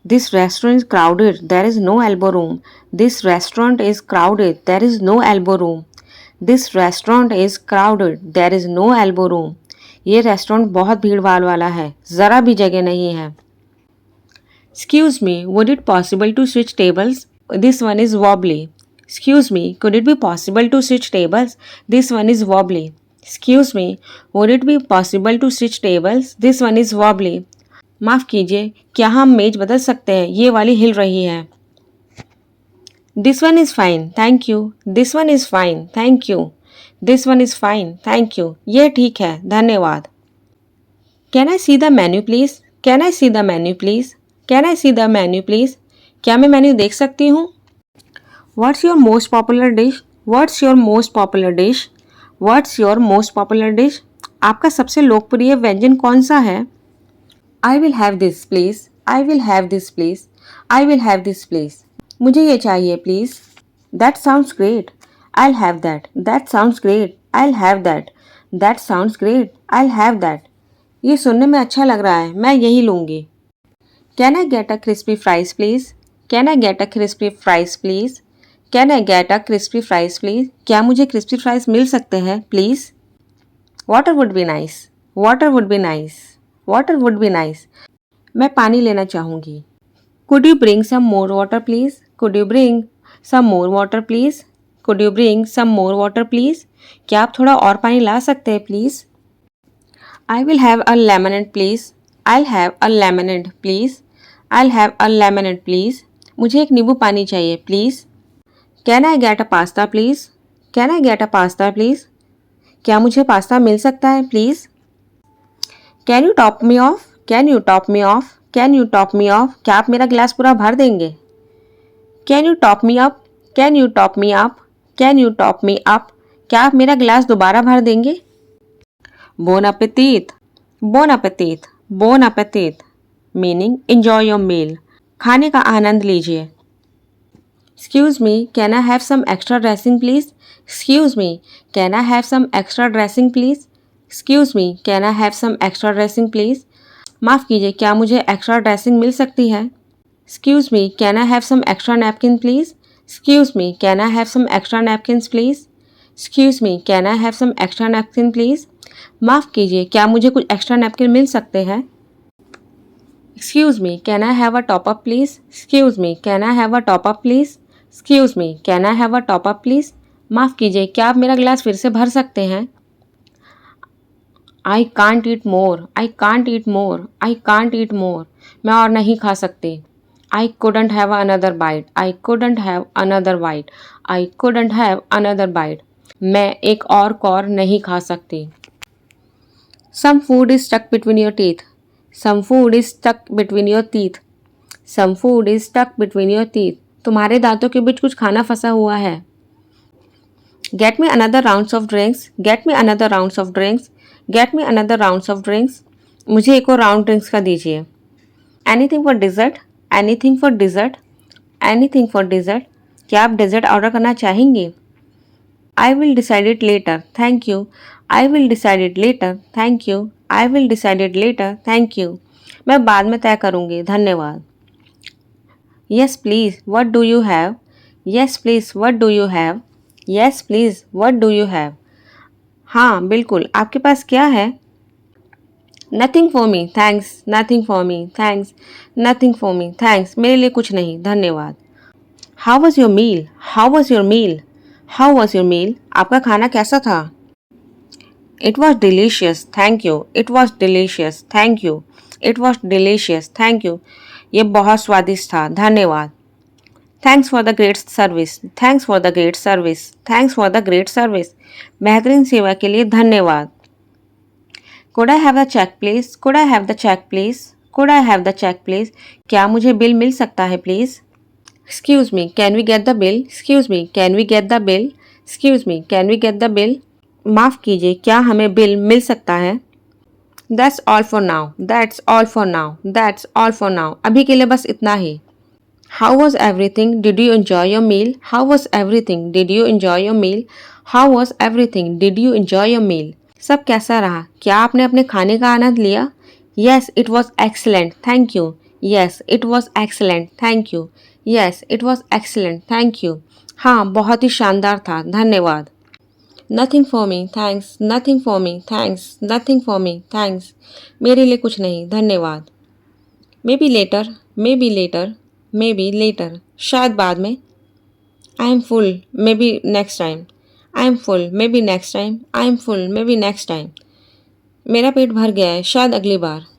This restaurant is crowded. There is no elbow room. This restaurant is crowded. There is no elbow room. This restaurant is crowded. There is no elbow room. ये restaurant बहुत भीड़ भाड़ वाला है, ज़रा भी जगह नहीं है. Excuse me, would it possible to switch tables? This one is wobbly. Excuse me, could it be possible to switch tables? This one is wobbly. Excuse me, would it be possible to switch tables? This one is wobbly. माफ़ कीजिए, क्या हम मेज बदल सकते हैं? ये वाली हिल रही है. This one is fine, thank you. This one is fine, thank you. This one is fine, thank you. ये ठीक है, धन्यवाद. Can I see the menu please? Can I see the menu please? Can I see the menu please? क्या मैं menu देख सकती हूँ? What's your most popular dish? What's your most popular dish? What's your most popular dish? आपका सबसे लोकप्रिय व्यंजन कौन सा है? I will have this please. I will have this please. I will have this please. मुझे ये चाहिए please. That sounds great. I'll have that. That sounds great. I'll have that. That sounds great. I'll have that. ये सुनने में अच्छा लग रहा है, मैं यही लूँगी. Can I get a crispy fries please? Can I get a crispy fries please? Can I get a crispy fries please? क्या मुझे crispy fries मिल सकते हैं please? Water would be nice. Water would be nice. Water would be nice. मैं पानी लेना चाहूँगी. Could you bring some more water please? Could you bring some more water please? Could you bring some more water please? क्या आप थोड़ा और पानी ला सकते हैं please? I will have a lemonade please. I'll have a lemonade please. I'll have a lemonade please. मुझे एक नींबू पानी चाहिए please. Can I get a pasta please? Can I get a pasta please? क्या मुझे पास्ता मिल सकता है please? Can you top me off? Can you top me off? Can you top me off? क्या आप मेरा गिलास पूरा भर देंगे? Can you top me up? Can you top me up? Can you top me up? क्या आप मेरा गिलास दोबारा भर देंगे? Bon appetit. Bon appetit. Bon appetit. Meaning enjoy your meal. खाने का आनंद लीजिए. Excuse me, can I have some extra dressing please? Excuse me, can I have some extra dressing please? Excuse me, can I have some extra dressing please? माफ़ कीजिए, क्या मुझे extra dressing मिल सकती है? Excuse me, can I have some extra napkin please? Excuse me, can I have some extra napkins please? Excuse me, can I have some extra napkin please? माफ़ कीजिए, क्या मुझे कुछ एक्स्ट्रा नैपकिन मिल सकते हैं? Excuse me, can I have a top up please? Excuse me, can I have a top up please? Excuse me, can I have a top up please? माफ़ कीजिए, क्या आप मेरा गिलास फिर से भर सकते हैं? I can't eat more. I can't eat more. I can't eat more. मैं और नहीं खा सकती. I couldn't have another bite. I couldn't have another bite. I couldn't have another bite. मैं एक और कौर नहीं खा सकती. Some food is stuck between your teeth. Some food is stuck between your teeth. Some food is stuck between your teeth. तुम्हारे दांतों के बीच कुछ खाना फंसा हुआ है. Get me another rounds of drinks. Get me another rounds of drinks. Get me another rounds of drinks. मुझे एक और राउंड ड्रिंक्स का दीजिए. Anything for dessert? Anything for dessert? Anything for dessert? क्या आप डेजर्ट ऑर्डर करना चाहेंगे? I will decide it later. Thank you. I will decide it later. Thank you. I will decide it later. Thank you. मैं बाद में तय करूँगी. धन्यवाद. Yes please. What do you have? Yes please. What do you have? Yes please. What do you have? हाँ बिल्कुल, आपके पास क्या है? Nothing for me, thanks. Nothing for me, thanks. Nothing for me, thanks. मेरे लिए कुछ नहीं, धन्यवाद. How was your meal? How was your meal? How was your meal? आपका खाना कैसा था? It was delicious, thank you. It was delicious, thank you. It was delicious, thank you. ये बहुत स्वादिष्ट था, धन्यवाद. Thanks for the great service. Thanks for the great service. Thanks for the great service. बेहतरीन सेवा के लिए धन्यवाद. Could I have the check please? Could I have the check please? Could I have the check please? क्या मुझे bill मिल सकता है please? Excuse me, can we get the bill? Excuse me, can we get the bill? Excuse me, can we get the bill? माफ़ कीजिए, क्या हमें bill मिल सकता है? That's all for now. That's all for now. That's all for now. अभी के लिए बस इतना ही. How was everything? Did you enjoy your meal? How was everything? Did you enjoy your meal? How was everything? Did you enjoy your meal? सब कैसा रहा? क्या आपने अपने खाने का आनंद लिया? Yes, it was excellent. Thank you. Yes it was excellent thank you. Yes it was excellent thank you. हाँ बहुत ही शानदार था धन्यवाद. Nothing for me thanks. Nothing for me thanks. Nothing for me thanks. मेरे लिए कुछ नहीं धन्यवाद. Maybe later. Maybe later. Maybe later. शायद बाद में. I am full maybe next time. I am full maybe next time. I am full maybe next time. मेरा पेट भर गया है शायद अगली बार.